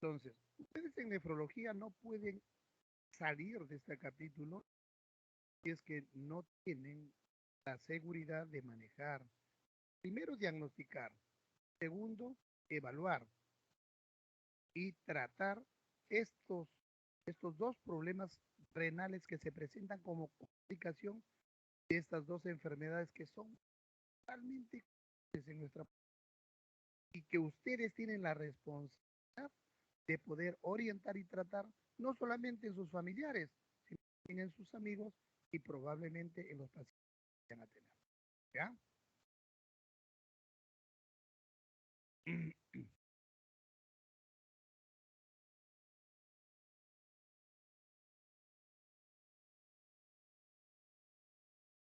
Entonces, ustedes en nefrología no pueden salir de este capítulo si es que no tienen la seguridad de manejar. Primero, diagnosticar. Segundo, evaluar y tratar estos, estos dos problemas renales que se presentan como complicación de estas dos enfermedades que son totalmente en nuestra y que ustedes tienen la responsabilidad de poder orientar y tratar no solamente en sus familiares, sino también en sus amigos y probablemente en los pacientes que van a tener. ¿Ya?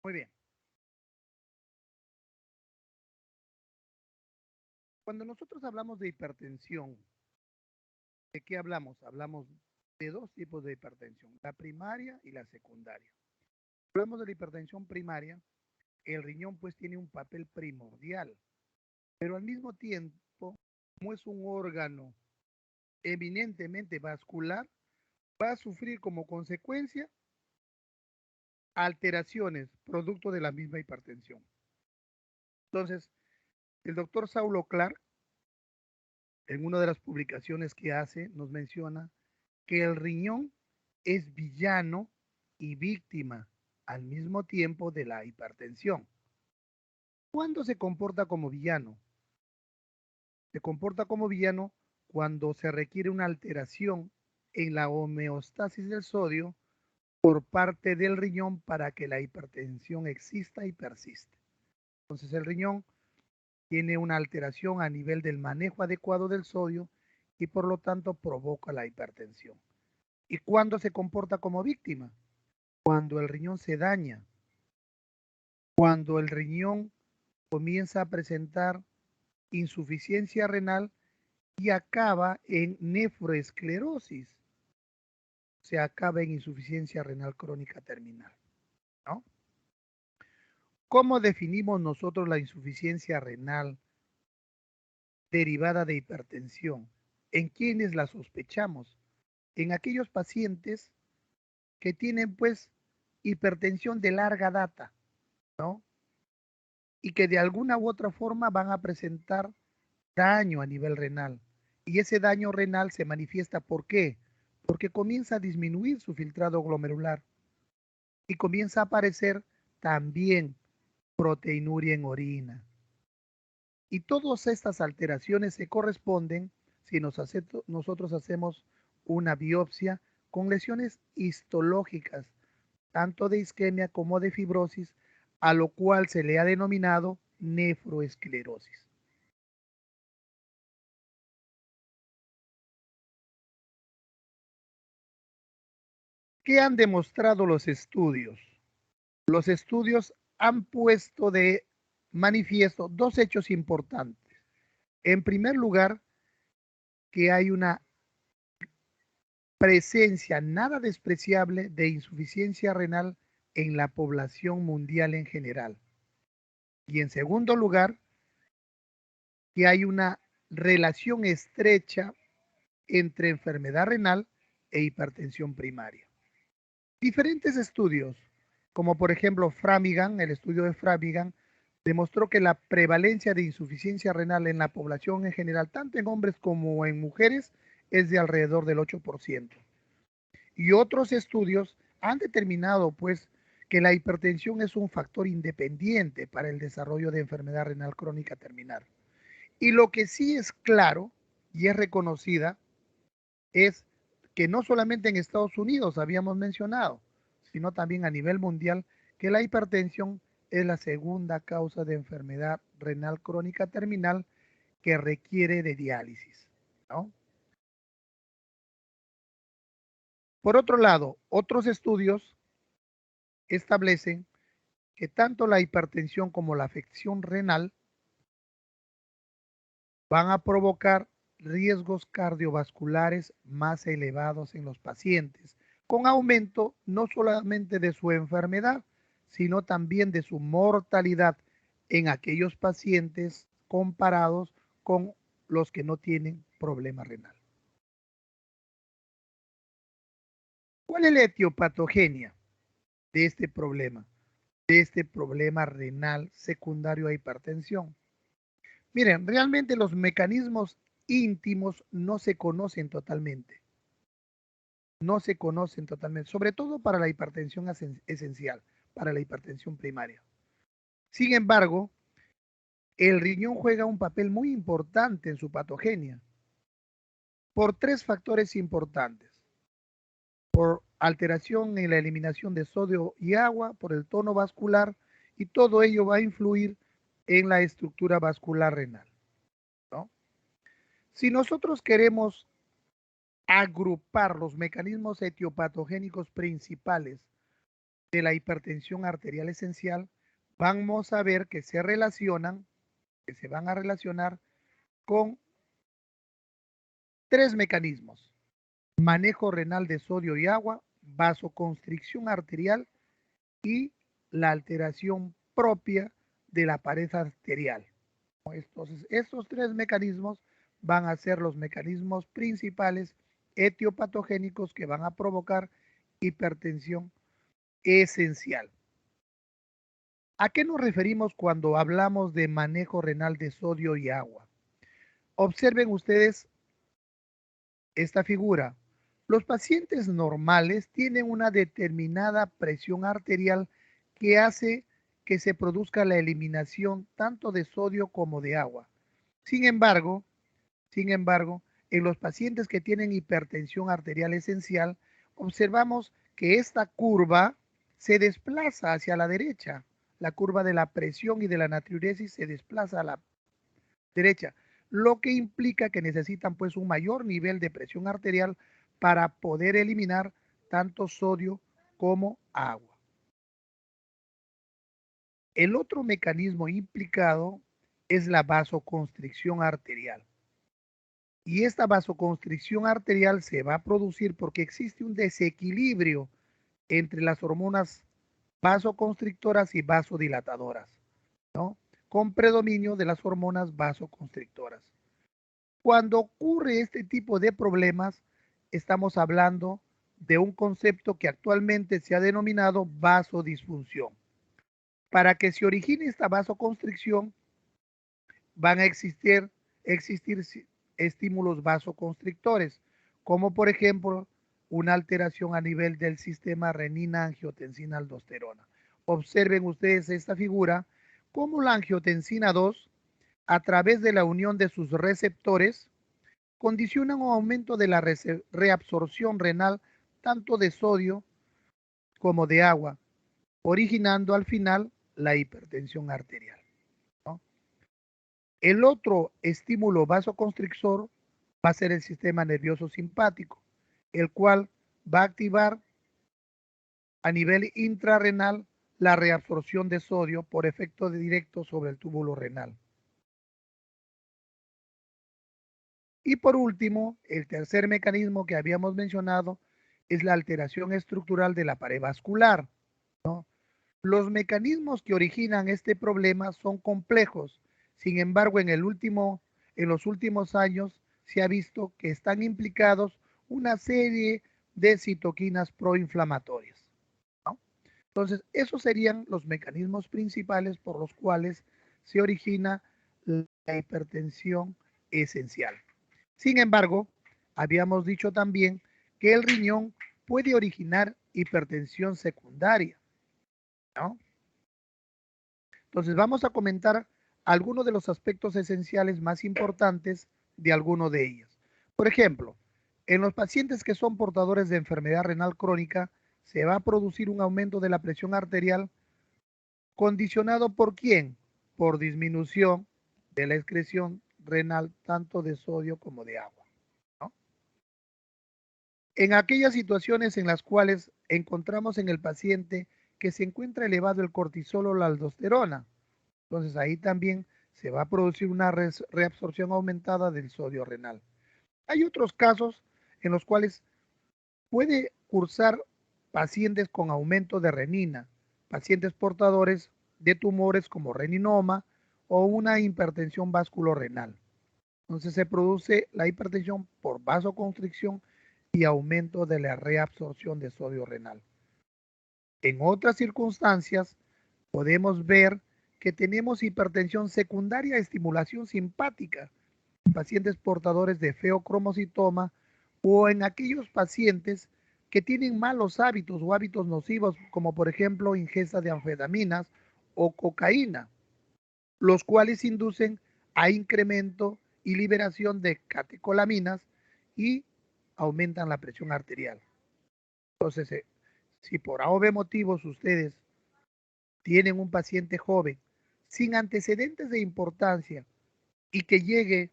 Muy bien. Cuando nosotros hablamos de hipertensión, ¿de qué hablamos? Hablamos de dos tipos de hipertensión, la primaria y la secundaria. Hablamos de la hipertensión primaria, el riñón pues tiene un papel primordial, pero al mismo tiempo, como es un órgano eminentemente vascular, va a sufrir como consecuencia alteraciones producto de la misma hipertensión. Entonces, el doctor Saulo Clark, en una de las publicaciones que hace, nos menciona que el riñón es villano y víctima al mismo tiempo de la hipertensión. ¿Cuándo se comporta como villano? Se comporta como villano cuando se requiere una alteración en la homeostasis del sodio por parte del riñón para que la hipertensión exista y persista. Entonces el riñón tiene una alteración a nivel del manejo adecuado del sodio y por lo tanto provoca la hipertensión. ¿Y cuándo se comporta como víctima? Cuando el riñón se daña, cuando el riñón comienza a presentar insuficiencia renal y acaba en nefroesclerosis, se acaba en insuficiencia renal crónica terminal, ¿no? ¿Cómo definimos nosotros la insuficiencia renal derivada de hipertensión? ¿En quiénes la sospechamos? En aquellos pacientes que tienen pues hipertensión de larga data, ¿no? Y que de alguna u otra forma van a presentar daño a nivel renal. Y ese daño renal se manifiesta ¿por qué? Porque comienza a disminuir su filtrado glomerular y comienza a aparecer también proteinuria en orina. Y todas estas alteraciones se corresponden si nosotros hacemos una biopsia con lesiones histológicas, tanto de isquemia como de fibrosis, a lo cual se le ha denominado nefroesclerosis. ¿Qué han demostrado los estudios? Los estudios han puesto de manifiesto dos hechos importantes. En primer lugar, que hay una presencia nada despreciable de insuficiencia renal en la población mundial en general. Y en segundo lugar, que hay una relación estrecha entre enfermedad renal e hipertensión primaria. Diferentes estudios, como por ejemplo Framingham, el estudio de Framingham, demostró que la prevalencia de insuficiencia renal en la población en general, tanto en hombres como en mujeres, es de alrededor del 8%. Y otros estudios han determinado, pues, que la hipertensión es un factor independiente para el desarrollo de enfermedad renal crónica terminal. Y lo que sí es claro y es reconocida es que no solamente en Estados Unidos habíamos mencionado, sino también a nivel mundial, que la hipertensión es la segunda causa de enfermedad renal crónica terminal que requiere de diálisis, ¿no? Por otro lado, otros estudios establecen que tanto la hipertensión como la afección renal van a provocar riesgos cardiovasculares más elevados en los pacientes, con aumento no solamente de su enfermedad, sino también de su mortalidad en aquellos pacientes comparados con los que no tienen problema renal. ¿Cuál es la etiopatogenia de este problema? De este problema renal secundario a hipertensión. Miren, realmente los mecanismos íntimos no se conocen totalmente. No se conocen totalmente, sobre todo para la hipertensión esencial, para la hipertensión primaria. Sin embargo, el riñón juega un papel muy importante en su patogenia por tres factores importantes. Por alteración en la eliminación de sodio y agua, por el tono vascular, y todo ello va a influir en la estructura vascular renal, ¿no? Si nosotros queremos agrupar los mecanismos etiopatogénicos principales de la hipertensión arterial esencial, vamos a ver que se relacionan, que se van a relacionar con tres mecanismos: manejo renal de sodio y agua, vasoconstricción arterial y la alteración propia de la pared arterial. Entonces, estos tres mecanismos van a ser los mecanismos principales etiopatogénicos que van a provocar hipertensión esencial. ¿A qué nos referimos cuando hablamos de manejo renal de sodio y agua? Observen ustedes esta figura. Los pacientes normales tienen una determinada presión arterial que hace que se produzca la eliminación tanto de sodio como de agua. Sin embargo, en los pacientes que tienen hipertensión arterial esencial, observamos que esta curva se desplaza hacia la derecha. La curva de la presión y de la natriuresis se desplaza a la derecha, lo que implica que necesitan pues un mayor nivel de presión arterial para poder eliminar tanto sodio como agua. El otro mecanismo implicado es la vasoconstricción arterial. Y esta vasoconstricción arterial se va a producir porque existe un desequilibrio entre las hormonas vasoconstrictoras y vasodilatadoras, ¿no? Con predominio de las hormonas vasoconstrictoras. Cuando ocurre este tipo de problemas, estamos hablando de un concepto que actualmente se ha denominado vasodisfunción. Para que se origine esta vasoconstricción, van a existir estímulos vasoconstrictores, como por ejemplo una alteración a nivel del sistema renina-angiotensina-aldosterona. Observen ustedes esta figura, como la angiotensina 2, a través de la unión de sus receptores, condiciona un aumento de la reabsorción renal tanto de sodio como de agua, originando al final la hipertensión arterial, ¿no? El otro estímulo vasoconstrictor va a ser el sistema nervioso simpático, el cual va a activar a nivel intrarrenal la reabsorción de sodio por efecto directo sobre el túbulo renal. Y por último, el tercer mecanismo que habíamos mencionado es la alteración estructural de la pared vascular, ¿no? Los mecanismos que originan este problema son complejos. Sin embargo, en los últimos años se ha visto que están implicados una serie de citoquinas proinflamatorias, ¿no? Entonces, esos serían los mecanismos principales por los cuales se origina la hipertensión esencial. Sin embargo, habíamos dicho también que el riñón puede originar hipertensión secundaria, ¿no? Entonces vamos a comentar algunos de los aspectos esenciales más importantes de alguno de ellos. Por ejemplo, en los pacientes que son portadores de enfermedad renal crónica, se va a producir un aumento de la presión arterial condicionado ¿por quién? Por disminución de la excreción renal tanto de sodio como de agua, ¿no? En aquellas situaciones en las cuales encontramos en el paciente que se encuentra elevado el cortisol o la aldosterona, entonces ahí también se va a producir una reabsorción aumentada del sodio renal. Hay otros casos en los cuales puede cursar pacientes con aumento de renina, pacientes portadores de tumores como reninoma o una hipertensión vasculorenal. Entonces se produce la hipertensión por vasoconstricción y aumento de la reabsorción de sodio renal. En otras circunstancias, podemos ver que tenemos hipertensión secundaria a estimulación simpática, pacientes portadores de feocromocitoma o en aquellos pacientes que tienen malos hábitos o hábitos nocivos, como por ejemplo ingesta de anfetaminas o cocaína, los cuales inducen a incremento y liberación de catecolaminas y aumentan la presión arterial. Entonces, si por A o B motivos ustedes tienen un paciente joven sin antecedentes de importancia y que llegue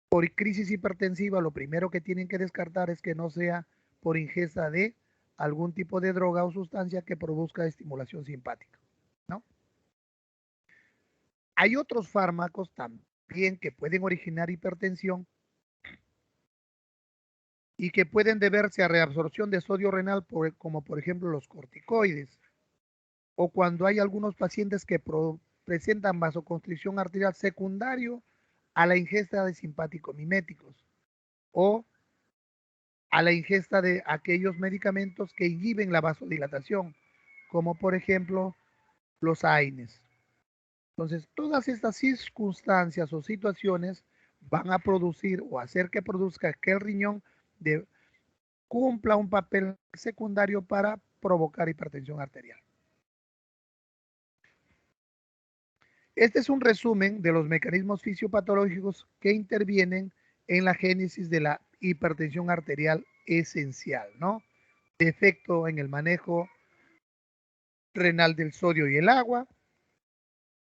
por crisis hipertensiva, lo primero que tienen que descartar es que no sea por ingesta de algún tipo de droga o sustancia que produzca estimulación simpática, ¿no? Hay otros fármacos también que pueden originar hipertensión y que pueden deberse a reabsorción de sodio renal, como por ejemplo los corticoides, o cuando hay algunos pacientes que presentan vasoconstricción arterial secundario a la ingesta de simpáticos miméticos o a la ingesta de aquellos medicamentos que inhiben la vasodilatación, como por ejemplo los AINES. Entonces, todas estas circunstancias o situaciones van a producir o hacer que produzca que el riñón cumpla un papel secundario para provocar hipertensión arterial. Este es un resumen de los mecanismos fisiopatológicos que intervienen en la génesis de la hipertensión arterial esencial, ¿no? Defecto en el manejo renal del sodio y el agua,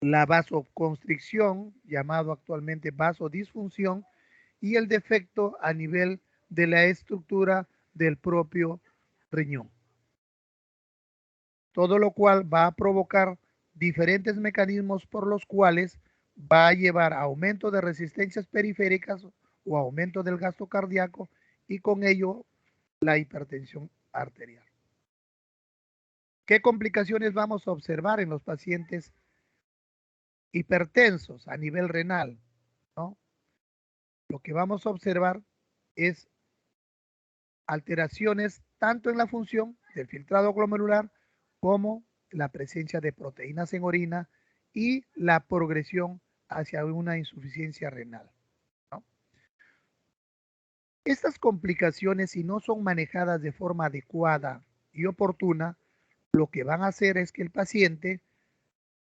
la vasoconstricción, llamado actualmente vasodisfunción, y el defecto a nivel de la estructura del propio riñón. Todo lo cual va a provocar diferentes mecanismos por los cuales va a llevar a aumento de resistencias periféricas o aumento del gasto cardíaco y con ello la hipertensión arterial. ¿Qué complicaciones vamos a observar en los pacientes hipertensos a nivel renal? ¿No? Lo que vamos a observar es alteraciones tanto en la función del filtrado glomerular como la presencia de proteínas en orina y la progresión hacia una insuficiencia renal, ¿no? Estas complicaciones, si no son manejadas de forma adecuada y oportuna, lo que van a hacer es que el paciente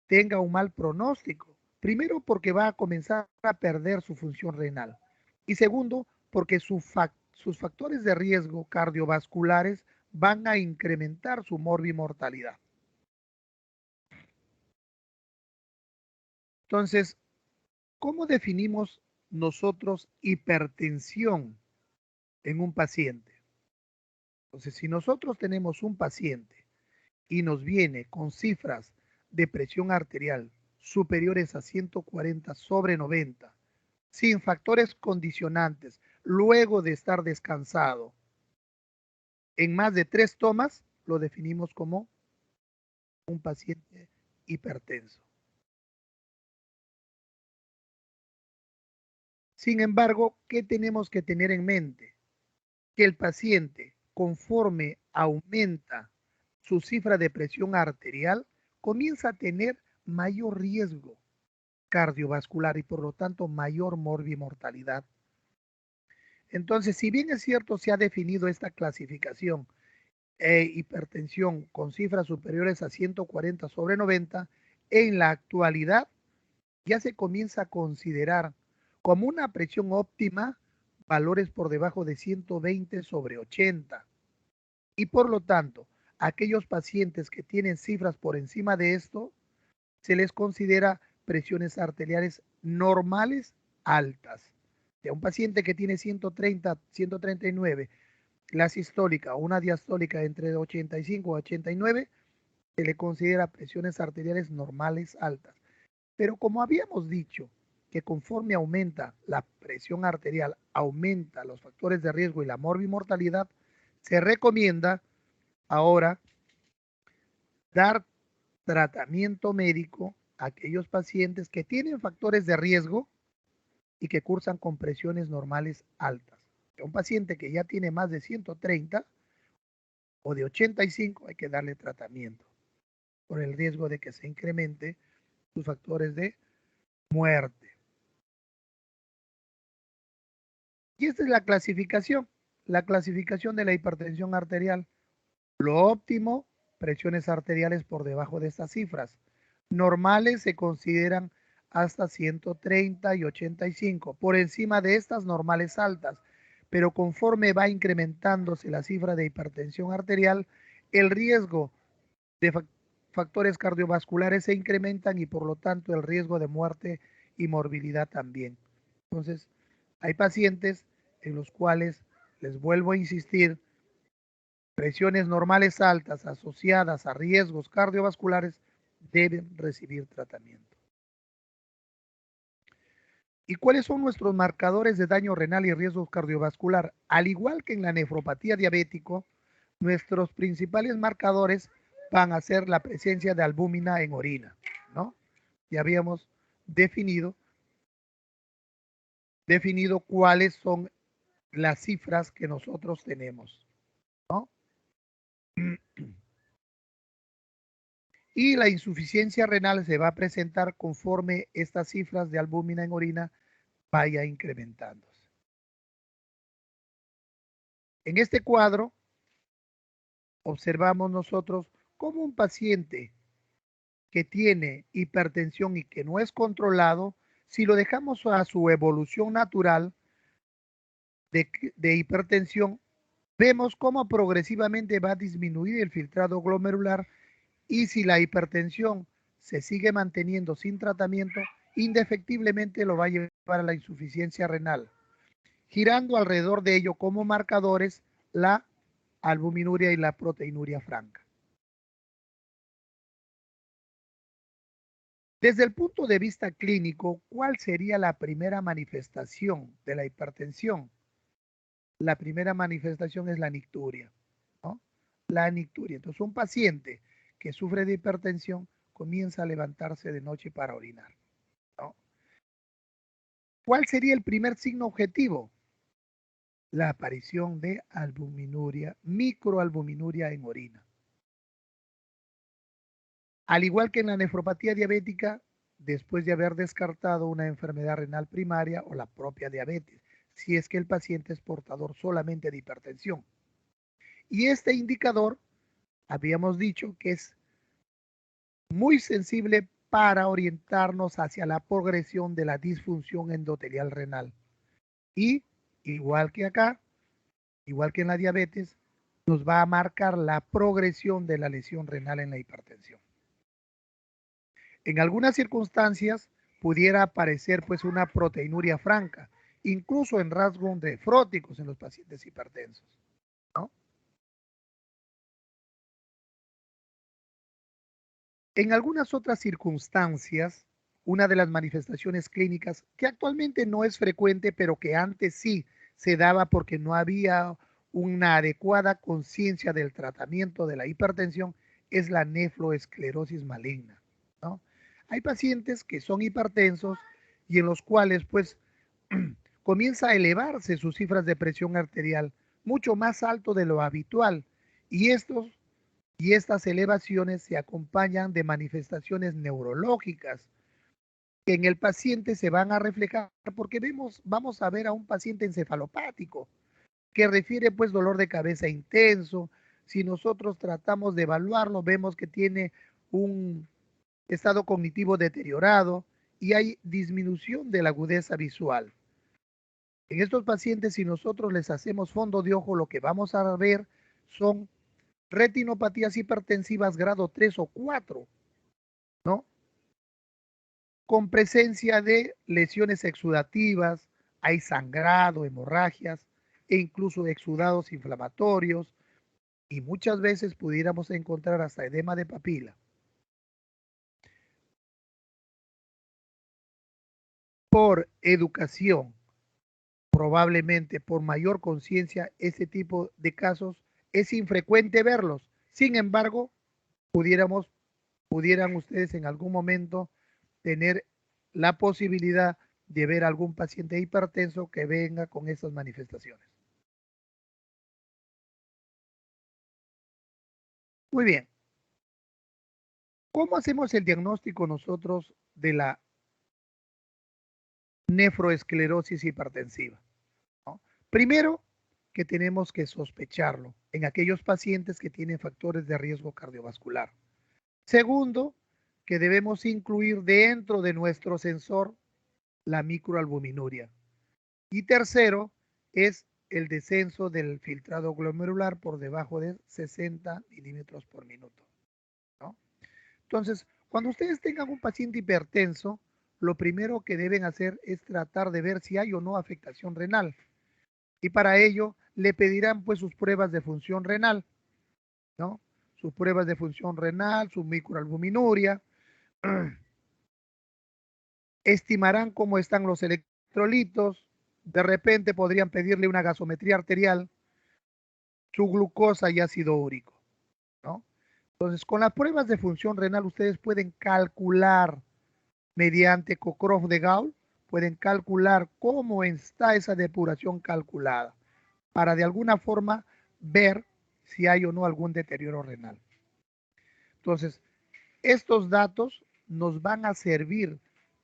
tenga un mal pronóstico. Primero, porque va a comenzar a perder su función renal. Y segundo, porque sus factores de riesgo cardiovasculares van a incrementar su morbimortalidad. Entonces, ¿cómo definimos nosotros hipertensión en un paciente? Entonces, si nosotros tenemos un paciente y nos viene con cifras de presión arterial superiores a 140/90, sin factores condicionantes, luego de estar descansado, en más de 3 tomas, lo definimos como un paciente hipertenso. Sin embargo, ¿qué tenemos que tener en mente? Que el paciente, conforme aumenta su cifra de presión arterial, comienza a tener mayor riesgo cardiovascular y por lo tanto mayor morbimortalidad. Entonces, si bien es cierto, se ha definido esta clasificación hipertensión con cifras superiores a 140/90, en la actualidad ya se comienza a considerar como una presión óptima valores por debajo de 120/80. Y por lo tanto, aquellos pacientes que tienen cifras por encima de esto, se les considera presiones arteriales normales altas. De un paciente que tiene 130, 139, la sistólica o una diastólica entre 85 y 89, se le considera presiones arteriales normales altas. Pero como habíamos dicho, que conforme aumenta la presión arterial, aumenta los factores de riesgo y la morbimortalidad, se recomienda ahora dar tratamiento médico a aquellos pacientes que tienen factores de riesgo y que cursan con presiones normales altas. Un paciente que ya tiene más de 130 o de 85 hay que darle tratamiento por el riesgo de que se incremente sus factores de muerte. Y esta es la clasificación de la hipertensión arterial. Lo óptimo, presiones arteriales por debajo de estas cifras. Normales se consideran hasta 130 y 85, por encima de estas normales altas, pero conforme va incrementándose la cifra de hipertensión arterial, el riesgo de factores cardiovasculares se incrementan y por lo tanto el riesgo de muerte y morbilidad también. Entonces, hay pacientes en los cuales, les vuelvo a insistir, presiones normales altas asociadas a riesgos cardiovasculares deben recibir tratamiento. ¿Y cuáles son nuestros marcadores de daño renal y riesgo cardiovascular? Al igual que en la nefropatía diabética, nuestros principales marcadores van a ser la presencia de albúmina en orina, ¿no? Ya habíamos definido cuáles son las cifras que nosotros tenemos, ¿no? Y la insuficiencia renal se va a presentar conforme estas cifras de albúmina en orina vaya incrementándose. En este cuadro observamos nosotros cómo un paciente que tiene hipertensión y que no es controlado, si lo dejamos a su evolución natural de hipertensión, vemos cómo progresivamente va a disminuir el filtrado glomerular y si la hipertensión se sigue manteniendo sin tratamiento, indefectiblemente lo va a llevar a la insuficiencia renal, girando alrededor de ello como marcadores la albuminuria y la proteinuria franca. Desde el punto de vista clínico, ¿cuál sería la primera manifestación de la hipertensión? La primera manifestación es la nicturia, ¿no? La nicturia. Entonces, un paciente que sufre de hipertensión comienza a levantarse de noche para orinar, ¿no? ¿Cuál sería el primer signo objetivo? La aparición de albuminuria, microalbuminuria en orina. Al igual que en la nefropatía diabética, después de haber descartado una enfermedad renal primaria o la propia diabetes, si es que el paciente es portador solamente de hipertensión. Y este indicador, habíamos dicho que es muy sensible para orientarnos hacia la progresión de la disfunción endotelial renal. Y igual que acá, igual que en la diabetes, nos va a marcar la progresión de la lesión renal en la hipertensión. En algunas circunstancias pudiera aparecer pues una proteinuria franca, incluso en rasgos nefróticos en los pacientes hipertensos, ¿no? En algunas otras circunstancias, una de las manifestaciones clínicas que actualmente no es frecuente, pero que antes sí se daba porque no había una adecuada conciencia del tratamiento de la hipertensión, es la nefroesclerosis maligna, ¿no? Hay pacientes que son hipertensos y en los cuales pues comienza a elevarse sus cifras de presión arterial mucho más alto de lo habitual y estas elevaciones se acompañan de manifestaciones neurológicas que en el paciente se van a reflejar porque vamos a ver a un paciente encefalopático que refiere pues dolor de cabeza intenso. Si nosotros tratamos de evaluarlo, vemos que tiene un estado cognitivo deteriorado y hay disminución de la agudeza visual. En estos pacientes, si nosotros les hacemos fondo de ojo, lo que vamos a ver son retinopatías hipertensivas grado 3 o 4, ¿no? Con presencia de lesiones exudativas, hay sangrado, hemorragias e incluso exudados inflamatorios y muchas veces pudiéramos encontrar hasta edema de papila. Por educación, probablemente por mayor conciencia, este tipo de casos es infrecuente verlos. Sin embargo, pudieran ustedes en algún momento tener la posibilidad de ver algún paciente hipertenso que venga con estas manifestaciones. Muy bien. ¿Cómo hacemos el diagnóstico nosotros de la nefroesclerosis hipertensiva? ¿No? Primero, que tenemos que sospecharlo en aquellos pacientes que tienen factores de riesgo cardiovascular. Segundo, que debemos incluir dentro de nuestro sensor la microalbuminuria. Y tercero, es el descenso del filtrado glomerular por debajo de 60 milímetros por minuto, ¿no? Entonces, cuando ustedes tengan un paciente hipertenso, lo primero que deben hacer es tratar de ver si hay o no afectación renal. Y para ello le pedirán pues sus pruebas de función renal, ¿no? Sus pruebas de función renal, su microalbuminuria, estimarán cómo están los electrolitos, de repente podrían pedirle una gasometría arterial, su glucosa y ácido úrico, ¿no? Entonces, con las pruebas de función renal ustedes pueden calcular mediante Cockcroft de Gauss, pueden calcular cómo está esa depuración calculada para de alguna forma ver si hay o no algún deterioro renal. Entonces, estos datos nos van a servir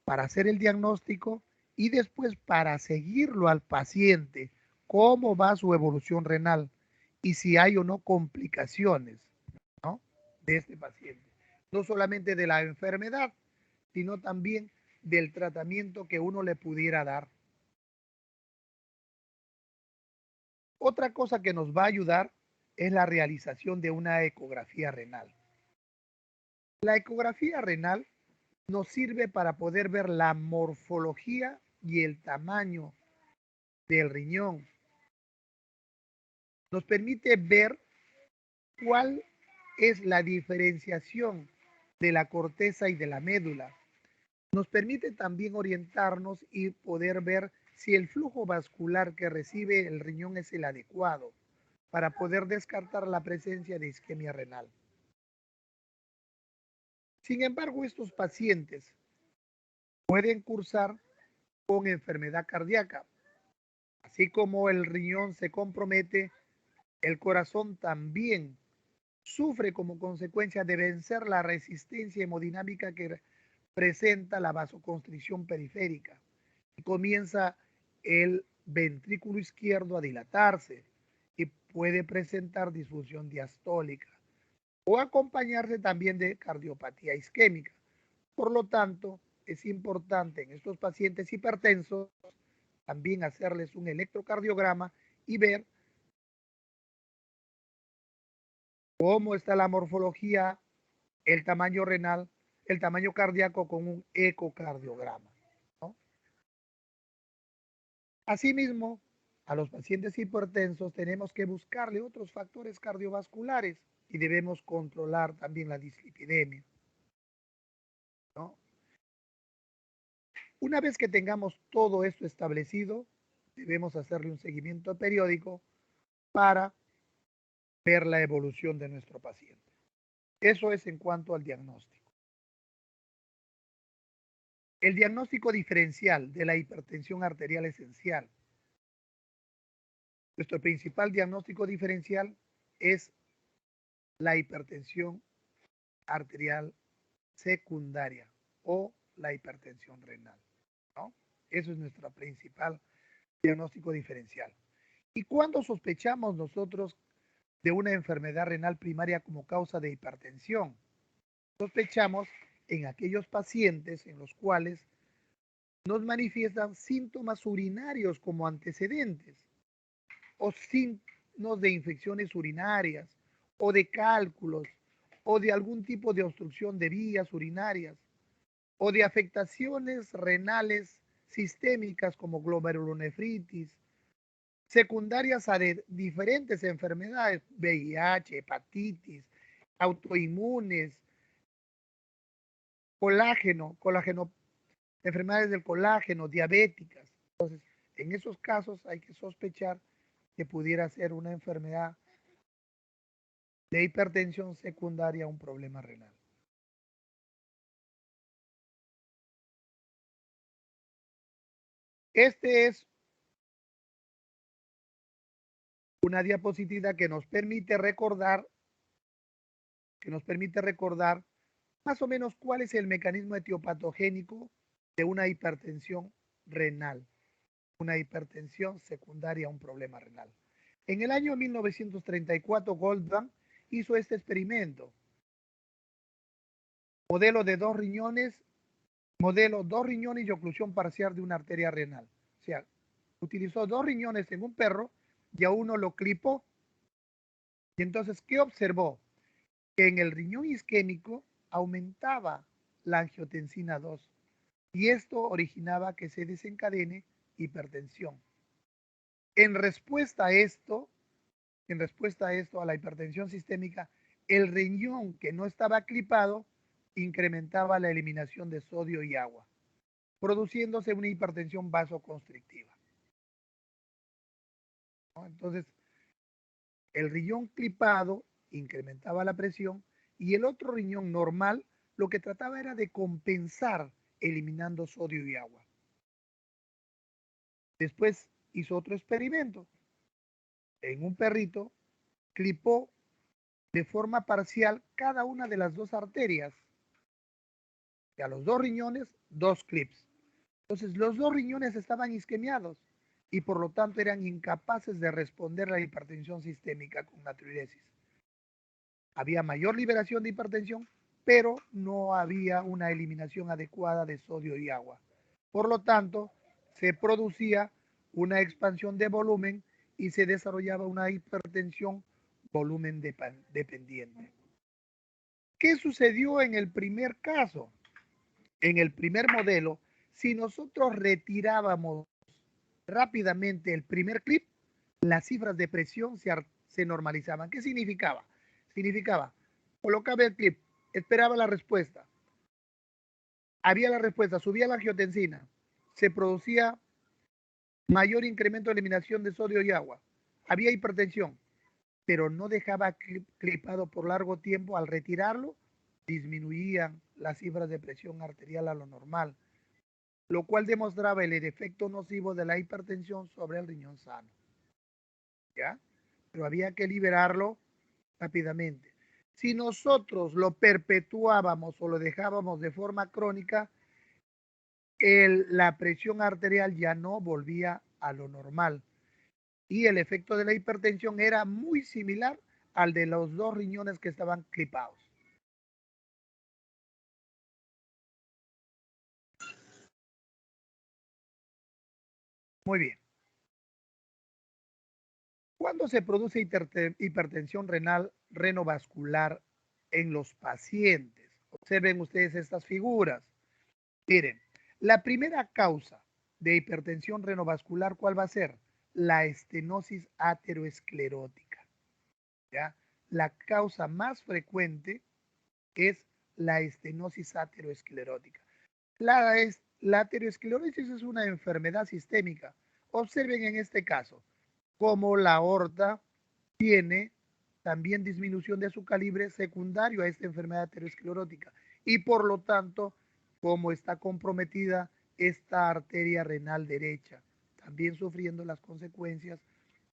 para hacer el diagnóstico y después para seguirlo al paciente, cómo va su evolución renal y si hay o no complicaciones, ¿no? De este paciente. No solamente de la enfermedad, sino también del tratamiento que uno le pudiera dar. Otra cosa que nos va a ayudar es la realización de una ecografía renal. La ecografía renal nos sirve para poder ver la morfología y el tamaño del riñón. Nos permite ver cuál es la diferenciación de la corteza y de la médula. Nos permite también orientarnos y poder ver si el flujo vascular que recibe el riñón es el adecuado para poder descartar la presencia de isquemia renal. Sin embargo, estos pacientes pueden cursar con enfermedad cardíaca. Así como el riñón se compromete, el corazón también sufre como consecuencia de vencer la resistencia hemodinámica que presenta la vasoconstricción periférica y comienza el ventrículo izquierdo a dilatarse y puede presentar disfunción diastólica o acompañarse también de cardiopatía isquémica. Por lo tanto, es importante en estos pacientes hipertensos también hacerles un electrocardiograma y ver cómo está la morfología, el tamaño renal, el tamaño cardíaco con un ecocardiograma, ¿no? Asimismo, a los pacientes hipertensos tenemos que buscarle otros factores cardiovasculares y debemos controlar también la dislipidemia, ¿no? Una vez que tengamos todo esto establecido, debemos hacerle un seguimiento periódico para ver la evolución de nuestro paciente. Eso es en cuanto al diagnóstico. El diagnóstico diferencial de la hipertensión arterial esencial. Nuestro principal diagnóstico diferencial es la hipertensión arterial secundaria o la hipertensión renal, ¿no? Eso es nuestro principal diagnóstico diferencial. ¿Y cuándo sospechamos nosotros de una enfermedad renal primaria como causa de hipertensión? Sospechamos en aquellos pacientes en los cuales nos manifiestan síntomas urinarios como antecedentes o signos de infecciones urinarias o de cálculos o de algún tipo de obstrucción de vías urinarias o de afectaciones renales sistémicas como glomerulonefritis, secundarias a diferentes enfermedades, VIH, hepatitis, autoinmunes, colágeno, enfermedades del colágeno, diabéticas. Entonces, en esos casos hay que sospechar que pudiera ser una enfermedad de hipertensión secundaria a un problema renal. Este es una diapositiva que nos permite recordar que nos permite recordar más o menos cuál es el mecanismo etiopatogénico de una hipertensión renal, una hipertensión secundaria a un problema renal. En el año 1934, Goldman hizo este experimento. Modelo 2 riñones y oclusión parcial de una arteria renal. O sea, utilizó 2 riñones en un perro y a uno lo clipó. Y entonces, ¿qué observó? Que en el riñón isquémico aumentaba la angiotensina 2 y esto originaba que se desencadene hipertensión. En respuesta a esto, a la hipertensión sistémica, el riñón que no estaba clipado incrementaba la eliminación de sodio y agua, produciéndose una hipertensión vasoconstrictiva, ¿no? Entonces, el riñón clipado incrementaba la presión y el otro riñón normal lo que trataba era de compensar eliminando sodio y agua. Después hizo otro experimento. En un perrito clipó de forma parcial cada una de las 2 arterias. Y a los 2 riñones, 2 clips. Entonces, los 2 riñones estaban isquemiados y por lo tanto eran incapaces de responder a la hipertensión sistémica con natriuresis. Había mayor liberación de hipertensión, pero no había una eliminación adecuada de sodio y agua. Por lo tanto, se producía una expansión de volumen y se desarrollaba una hipertensión volumen dependiente. ¿Qué sucedió en el primer caso? En el primer modelo, si nosotros retirábamos rápidamente el primer clip, las cifras de presión se normalizaban. ¿Qué significaba? Significaba, colocaba el clip, esperaba la respuesta, había la respuesta, subía la angiotensina, se producía mayor incremento de eliminación de sodio y agua, había hipertensión, pero no dejaba clipado por largo tiempo. Al retirarlo, disminuían las cifras de presión arterial a lo normal, lo cual demostraba el efecto nocivo de la hipertensión sobre el riñón sano. ¿Ya? Pero había que liberarlo rápidamente. Si nosotros lo perpetuábamos o lo dejábamos de forma crónica, la presión arterial ya no volvía a lo normal y el efecto de la hipertensión era muy similar al de los 2 riñones que estaban clipados. Muy bien. ¿Cuándo se produce hipertensión renal renovascular en los pacientes? Observen ustedes estas figuras. Miren, la primera causa de hipertensión renovascular, ¿cuál va a ser? La estenosis aterosclerótica. ¿Ya? La causa más frecuente es la estenosis aterosclerótica. La aterosclerosis es una enfermedad sistémica. Observen en este caso cómo la aorta tiene también disminución de su calibre secundario a esta enfermedad aterosclerótica y por lo tanto cómo está comprometida esta arteria renal derecha, también sufriendo las consecuencias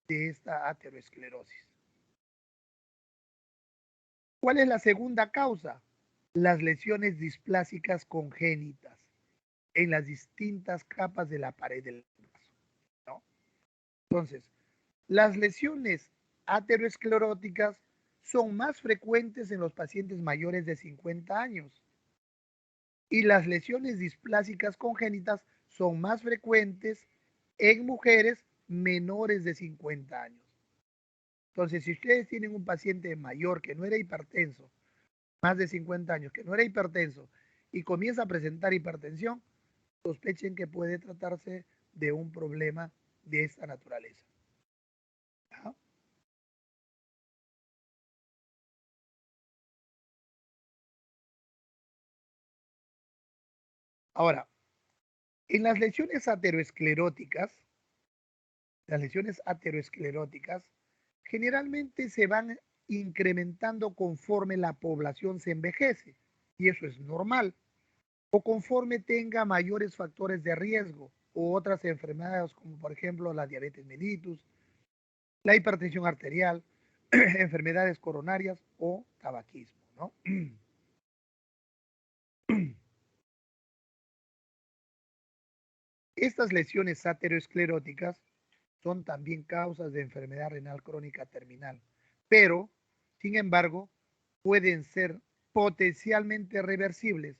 de esta aterosclerosis. ¿Cuál es la segunda causa? Las lesiones displásicas congénitas en las distintas capas de la pared del vaso, ¿no? Entonces, las lesiones ateroscleróticas son más frecuentes en los pacientes mayores de 50 años y las lesiones displásicas congénitas son más frecuentes en mujeres menores de 50 años. Entonces, si ustedes tienen un paciente mayor que no era hipertenso, más de 50 años, que no era hipertenso y comienza a presentar hipertensión, sospechen que puede tratarse de un problema de esta naturaleza. ¿Ah? Ahora, en las lesiones ateroscleróticas generalmente se van incrementando conforme la población se envejece, y eso es normal, o conforme tenga mayores factores de riesgo u otras enfermedades como por ejemplo la diabetes mellitus, la hipertensión arterial, enfermedades coronarias o tabaquismo, ¿no? Estas lesiones ateroscleróticas son también causas de enfermedad renal crónica terminal, pero, sin embargo, pueden ser potencialmente reversibles.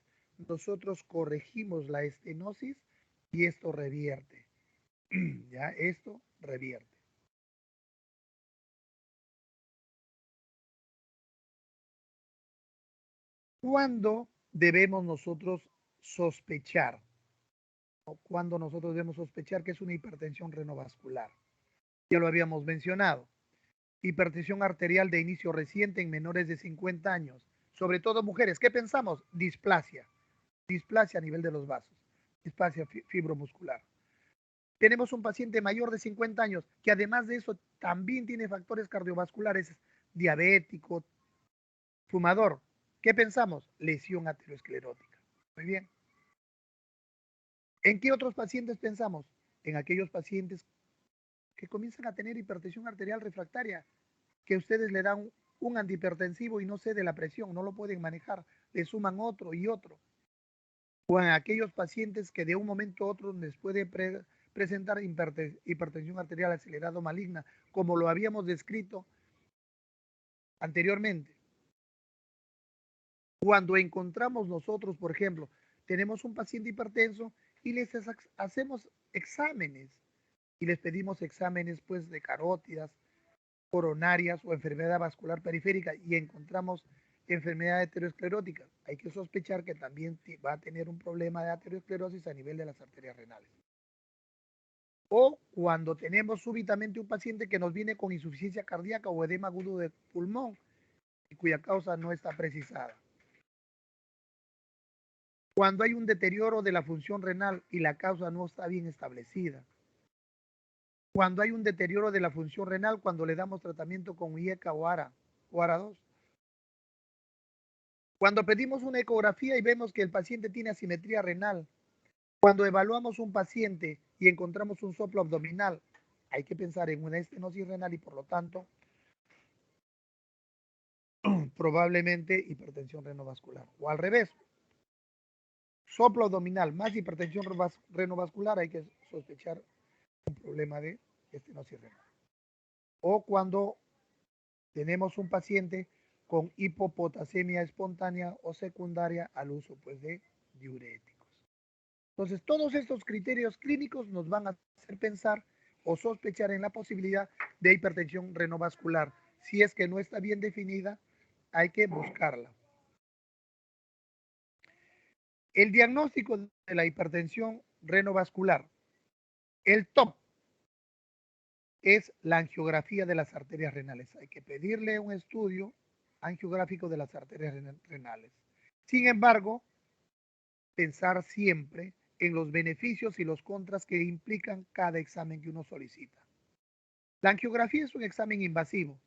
Nosotros corregimos la estenosis y esto revierte. ¿Ya? Esto revierte. ¿Cuándo debemos nosotros sospechar? ¿O cuándo nosotros debemos sospechar que es una hipertensión renovascular? Ya lo habíamos mencionado. Hipertensión arterial de inicio reciente en menores de 50 años, sobre todo mujeres. ¿Qué pensamos? Displasia. Displasia a nivel de los vasos. Displasia fibromuscular. Tenemos un paciente mayor de 50 años que además de eso también tiene factores cardiovasculares, diabético, fumador. ¿Qué pensamos? Lesión aterosclerótica. Muy bien. ¿En qué otros pacientes pensamos? En aquellos pacientes que comienzan a tener hipertensión arterial refractaria, que ustedes le dan un antihipertensivo y no cede la presión, no lo pueden manejar, le suman otro y otro. O en aquellos pacientes que de un momento a otro les puede presentar hipertensión arterial acelerada maligna, como lo habíamos descrito anteriormente. Cuando encontramos nosotros, por ejemplo, tenemos un paciente hipertenso y les hacemos exámenes y les pedimos exámenes pues de carótidas, coronarias o enfermedad vascular periférica y encontramos enfermedad aterosclerótica, hay que sospechar que también va a tener un problema de aterosclerosis a nivel de las arterias renales. O cuando tenemos súbitamente un paciente que nos viene con insuficiencia cardíaca o edema agudo de pulmón y cuya causa no está precisada. Cuando hay un deterioro de la función renal y la causa no está bien establecida. Cuando hay un deterioro de la función renal cuando le damos tratamiento con IECA o ARA, o ARA2. Cuando pedimos una ecografía y vemos que el paciente tiene asimetría renal, cuando evaluamos un paciente y encontramos un soplo abdominal, hay que pensar en una estenosis renal y por lo tanto probablemente hipertensión renovascular. O al revés, soplo abdominal más hipertensión renovascular, hay que sospechar un problema de estenosis renal. O cuando tenemos un paciente con hipopotasemia espontánea o secundaria al uso pues, de diuréticos. Entonces, todos estos criterios clínicos nos van a hacer pensar o sospechar en la posibilidad de hipertensión renovascular. Si es que no está bien definida, hay que buscarla. El diagnóstico de la hipertensión renovascular. El top es la angiografía de las arterias renales. Hay que pedirle un estudio angiográfico de las arterias renales. Sin embargo, pensar siempre en los beneficios y los contras que implican cada examen que uno solicita. La angiografía es un examen invasivo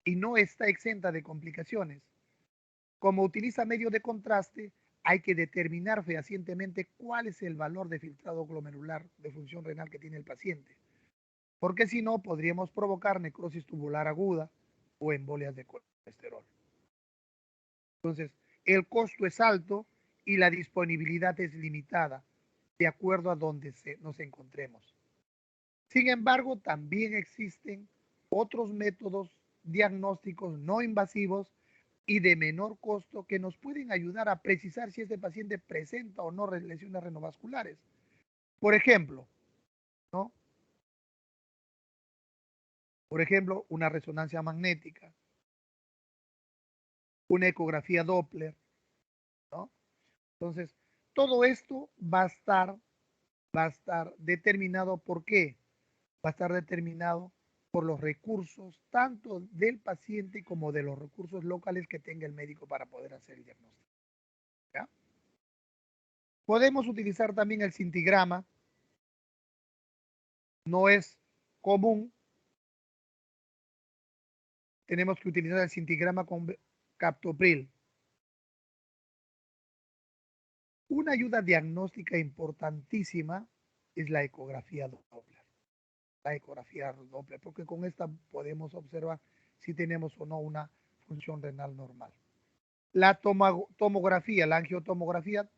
y no está exenta de complicaciones. Como utiliza medio de contraste, hay que determinar fehacientemente cuál es el valor de filtrado glomerular de función renal que tiene el paciente, porque si no, podríamos provocar necrosis tubular aguda o embolias de colesterol. Entonces, el costo es alto y la disponibilidad es limitada, de acuerdo a donde nos encontremos. Sin embargo, también existen otros métodos diagnósticos no invasivos y de menor costo que nos pueden ayudar a precisar si este paciente presenta o no lesiones renovasculares. Por ejemplo, ¿no? Por ejemplo, una resonancia magnética, una ecografía Doppler, ¿no? Entonces, todo esto va a estar determinado por qué. Va a estar determinado por los recursos tanto del paciente como de los recursos locales que tenga el médico para poder hacer el diagnóstico. ¿Ya? Podemos utilizar también el cintigrama. No es común. Tenemos que utilizar el cintigrama con captopril. Una ayuda diagnóstica importantísima es la ecografía Doppler. La ecografía Doppler, porque con esta podemos observar si tenemos o no una función renal normal. La tomografía, la angiotomografía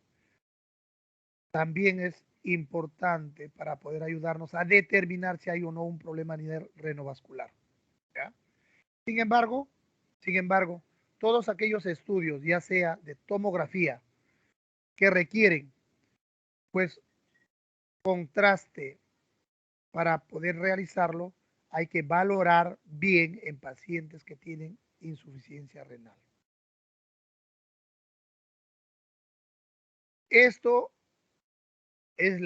también es importante para poder ayudarnos a determinar si hay o no un problema a nivel renovascular. ¿Ya? Sin embargo, sin embargo, todos aquellos estudios, ya sea de tomografía, que requieren pues contraste para poder realizarlo, hay que valorar bien en pacientes que tienen insuficiencia renal. Esto es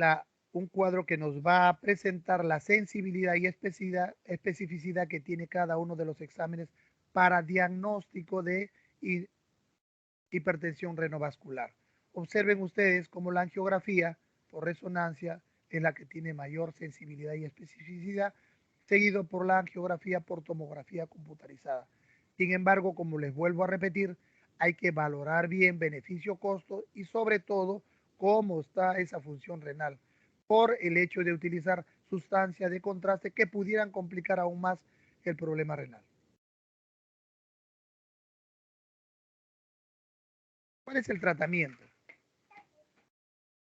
un cuadro que nos va a presentar la sensibilidad y especificidad que tiene cada uno de los exámenes para diagnóstico de hipertensión renovascular. Observen ustedes cómo la angiografía por resonancia es la que tiene mayor sensibilidad y especificidad, seguido por la angiografía por tomografía computarizada. Sin embargo, como les vuelvo a repetir, hay que valorar bien beneficio-costo y sobre todo cómo está esa función renal por el hecho de utilizar sustancias de contraste que pudieran complicar aún más el problema renal. ¿Cuál es el tratamiento?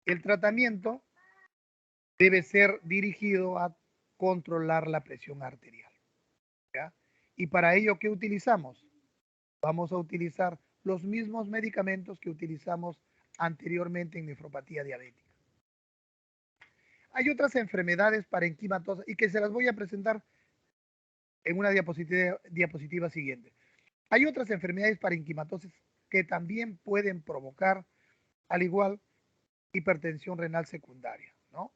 El tratamiento debe ser dirigido a controlar la presión arterial. ¿Ya? Y para ello, ¿qué utilizamos? Vamos a utilizar los mismos medicamentos que utilizamos anteriormente en nefropatía diabética. Hay otras enfermedades parenquimatosas y que se las voy a presentar en una diapositiva siguiente. Hay otras enfermedades parenquimatosas que también pueden provocar, al igual, hipertensión renal secundaria, ¿no?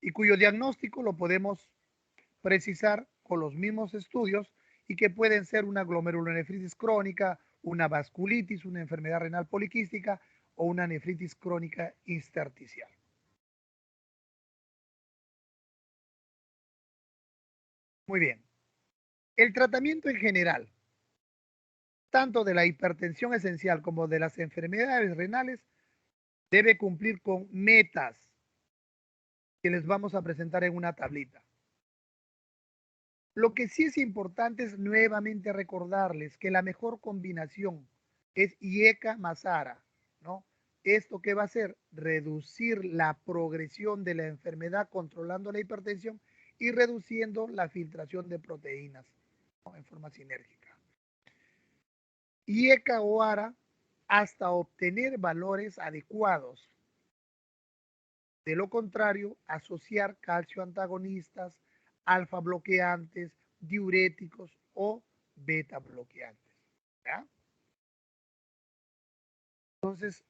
Y cuyo diagnóstico lo podemos precisar con los mismos estudios y que pueden ser una glomerulonefritis crónica, una vasculitis, una enfermedad renal poliquística o una nefritis crónica intersticial. Muy bien. El tratamiento en general, tanto de la hipertensión esencial como de las enfermedades renales, debe cumplir con metas que les vamos a presentar en una tablita. Lo que sí es importante es nuevamente recordarles que la mejor combinación es IECA más ARA, ¿no? ¿Esto qué va a hacer? Reducir la progresión de la enfermedad controlando la hipertensión y reduciendo la filtración de proteínas, ¿no? En forma sinérgica. IECA o ARA hasta obtener valores adecuados. De lo contrario, asociar calcio antagonistas, alfa bloqueantes, diuréticos o beta bloqueantes. ¿Ya? Entonces,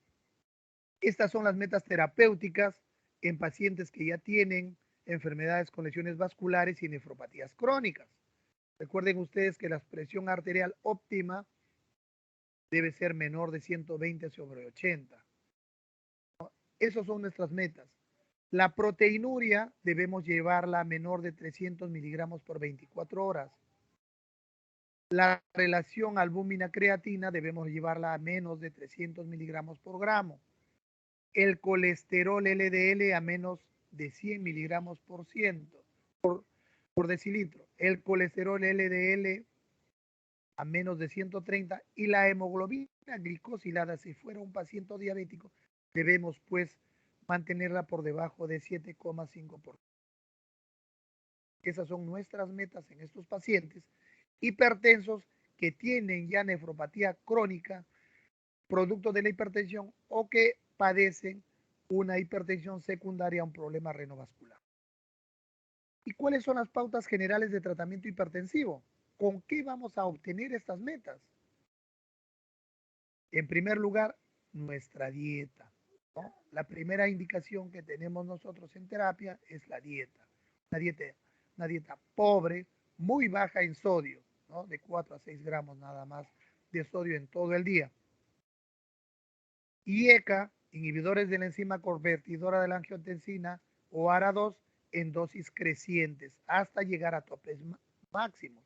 estas son las metas terapéuticas en pacientes que ya tienen enfermedades con lesiones vasculares y nefropatías crónicas. Recuerden ustedes que la presión arterial óptima debe ser menor de 120/80. Esas son nuestras metas. La proteinuria debemos llevarla a menor de 300 miligramos por 24 horas. La relación albúmina-creatina debemos llevarla a menos de 300 miligramos por gramo. El colesterol LDL a menos de 100 miligramos por decilitro. El colesterol LDL a menos de 130 y la hemoglobina glicosilada, si fuera un paciente diabético, debemos pues mantenerla por debajo de 7,5%. Esas son nuestras metas en estos pacientes hipertensos que tienen ya nefropatía crónica, producto de la hipertensión o que padecen una hipertensión secundaria a un problema renovascular. ¿Y cuáles son las pautas generales de tratamiento hipertensivo? ¿Con qué vamos a obtener estas metas? En primer lugar, nuestra dieta, ¿no? La primera indicación que tenemos nosotros en terapia es la dieta. Una dieta, una dieta pobre, muy baja en sodio, ¿no? De 4 a 6 gramos nada más de sodio en todo el día. IECA, inhibidores de la enzima convertidora de la angiotensina o ARA2 en dosis crecientes hasta llegar a topes máximos.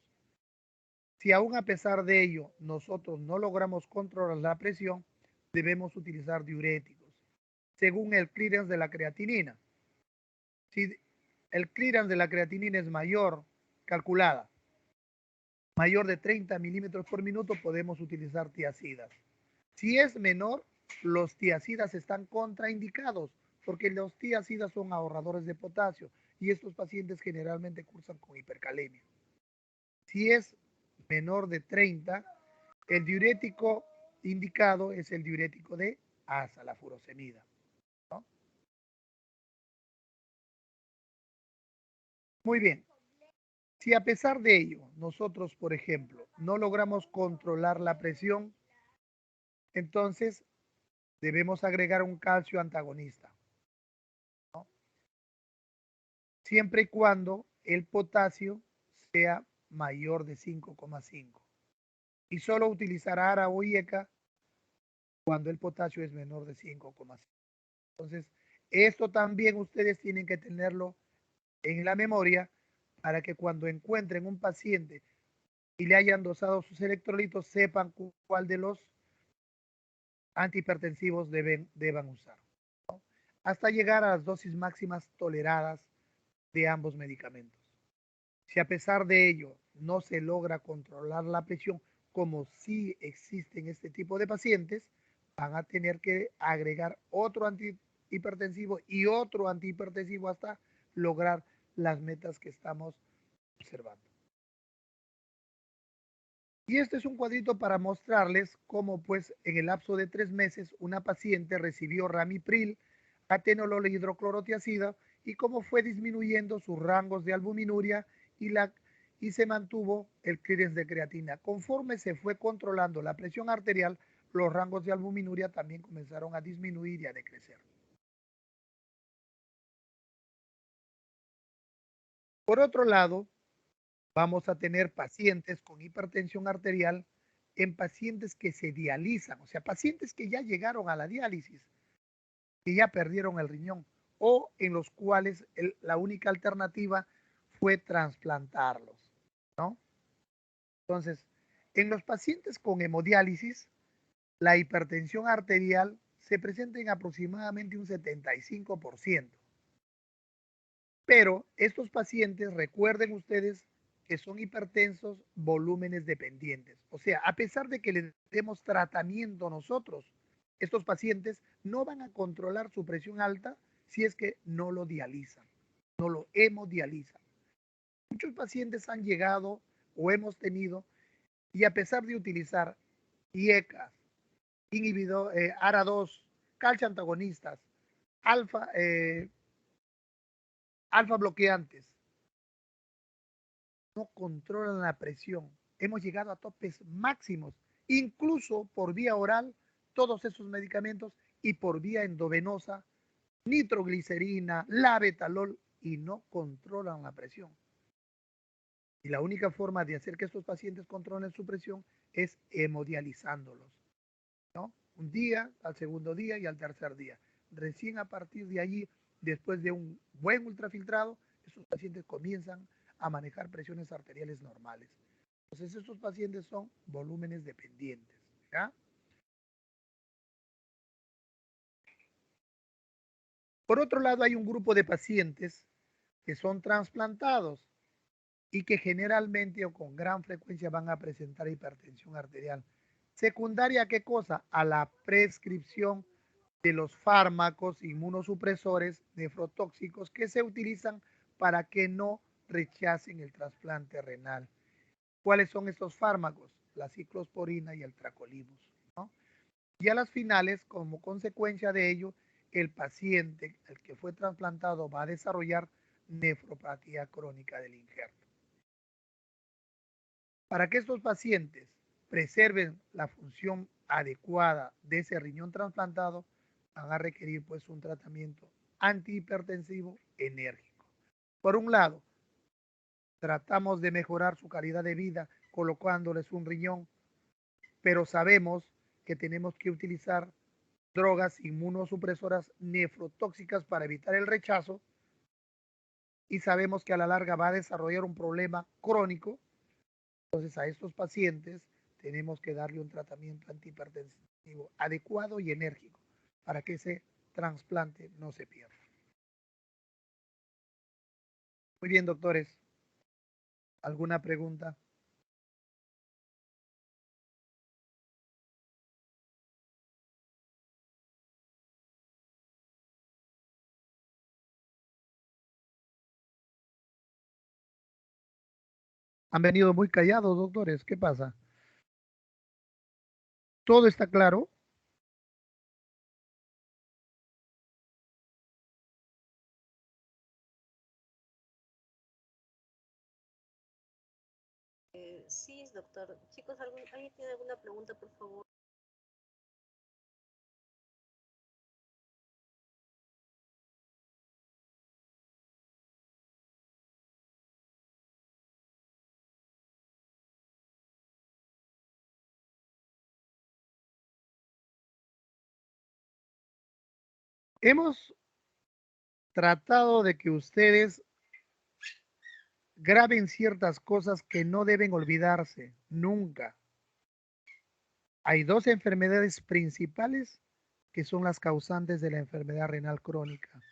Si aún a pesar de ello nosotros no logramos controlar la presión, debemos utilizar diuréticos, según el clearance de la creatinina. Si el clearance de la creatinina es mayor, calculada, mayor de 30 milímetros por minuto, podemos utilizar tiacidas. Si es menor, los tiacidas están contraindicados porque los tiacidas son ahorradores de potasio y estos pacientes generalmente cursan con hipercalemia. Si es menor de 30, el diurético indicado es el diurético de asa, la furosemida, ¿no? Muy bien. Si a pesar de ello nosotros, por ejemplo, no logramos controlar la presión, entonces debemos agregar un calcio antagonista, ¿no? Siempre y cuando el potasio sea mayor de 5,5. Y solo utilizar ARA o IECA cuando el potasio es menor de 5,5. Entonces, esto también ustedes tienen que tenerlo en la memoria para que cuando encuentren un paciente y le hayan dosado sus electrolitos, sepan cuál de los antihipertensivos deban usar, ¿no? Hasta llegar a las dosis máximas toleradas de ambos medicamentos. Si a pesar de ello no se logra controlar la presión, como sí existen este tipo de pacientes, van a tener que agregar otro antihipertensivo y otro antihipertensivo hasta lograr las metas que estamos observando. Y este es un cuadrito para mostrarles cómo pues en el lapso de 3 meses una paciente recibió ramipril, atenolol e hidroclorotiazida y cómo fue disminuyendo sus rangos de albuminuria y se mantuvo el clearance de creatina. Conforme se fue controlando la presión arterial, los rangos de albuminuria también comenzaron a disminuir y a decrecer. Por otro lado, vamos a tener pacientes con hipertensión arterial en pacientes que se dializan, o sea, pacientes que ya llegaron a la diálisis, que ya perdieron el riñón, o en los cuales la única alternativa fue trasplantarlos, ¿no? Entonces, en los pacientes con hemodiálisis, la hipertensión arterial se presenta en aproximadamente un 75%. Pero estos pacientes, recuerden ustedes que son hipertensos volúmenes dependientes. O sea, a pesar de que les demos tratamiento nosotros, estos pacientes no van a controlar su presión alta si es que no lo dializan, no lo hemodializan. Muchos pacientes han llegado o hemos tenido y a pesar de utilizar IECA, inhibidor, ARA2, calcio antagonistas, alfa, alfa bloqueantes, no controlan la presión. Hemos llegado a topes máximos, incluso por vía oral, todos esos medicamentos y por vía endovenosa, nitroglicerina, labetalol, y no controlan la presión. Y la única forma de hacer que estos pacientes controlen su presión es hemodializándolos, ¿no? Un día, al segundo día y al tercer día. Recién a partir de allí, después de un buen ultrafiltrado, estos pacientes comienzan a manejar presiones arteriales normales. Entonces, estos pacientes son volúmenes dependientes, ¿ya? Por otro lado, hay un grupo de pacientes que son trasplantados y que generalmente o con gran frecuencia van a presentar hipertensión arterial. Secundaria, ¿a qué cosa? A la prescripción de los fármacos inmunosupresores nefrotóxicos que se utilizan para que no rechacen el trasplante renal. ¿Cuáles son estos fármacos? La ciclosporina y el tacrolimus, ¿no? Y a las finales, como consecuencia de ello, el paciente, el que fue trasplantado, va a desarrollar nefropatía crónica del injerto. Para que estos pacientes preserven la función adecuada de ese riñón trasplantado, van a requerir pues un tratamiento antihipertensivo enérgico. Por un lado, tratamos de mejorar su calidad de vida colocándoles un riñón, pero sabemos que tenemos que utilizar drogas inmunosupresoras nefrotóxicas para evitar el rechazo y sabemos que a la larga va a desarrollar un problema crónico. Entonces a estos pacientes tenemos que darle un tratamiento antihipertensivo adecuado y enérgico para que ese trasplante no se pierda. Muy bien, doctores. ¿Alguna pregunta? Han venido muy callados, doctores. ¿Qué pasa? ¿Todo está claro? Sí, doctor. Chicos, ¿alguien tiene alguna pregunta, por favor? Hemos tratado de que ustedes graben ciertas cosas que no deben olvidarse nunca. Hay dos enfermedades principales que son las causantes de la enfermedad renal crónica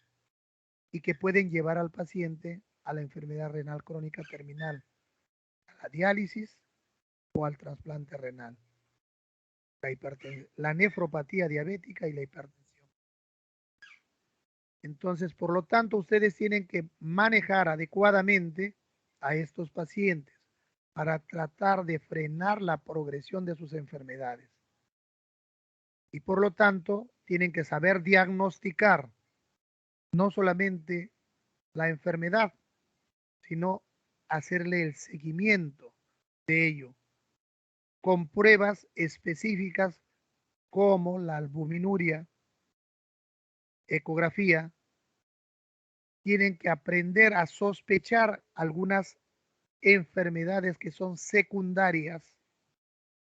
y que pueden llevar al paciente a la enfermedad renal crónica terminal, a la diálisis o al trasplante renal, la nefropatía diabética y la hipertensión. Entonces, por lo tanto, ustedes tienen que manejar adecuadamente a estos pacientes para tratar de frenar la progresión de sus enfermedades. Y por lo tanto, tienen que saber diagnosticar no solamente la enfermedad, sino hacerle el seguimiento de ello con pruebas específicas como la albuminuria, ecografía. Tienen que aprender a sospechar algunas enfermedades que son secundarias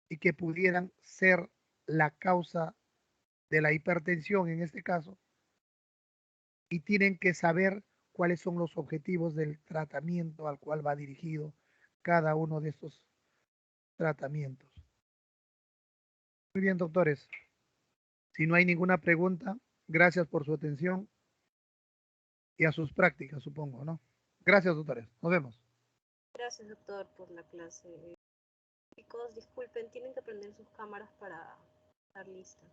y que pudieran ser la causa de la hipertensión en este caso, y tienen que saber cuáles son los objetivos del tratamiento al cual va dirigido cada uno de estos tratamientos. Muy bien, doctores. Si no hay ninguna pregunta, gracias por su atención y a sus prácticas, supongo, ¿no? Gracias, doctores. Nos vemos. Gracias, doctor, por la clase. Chicos, disculpen, tienen que prender sus cámaras para estar listas.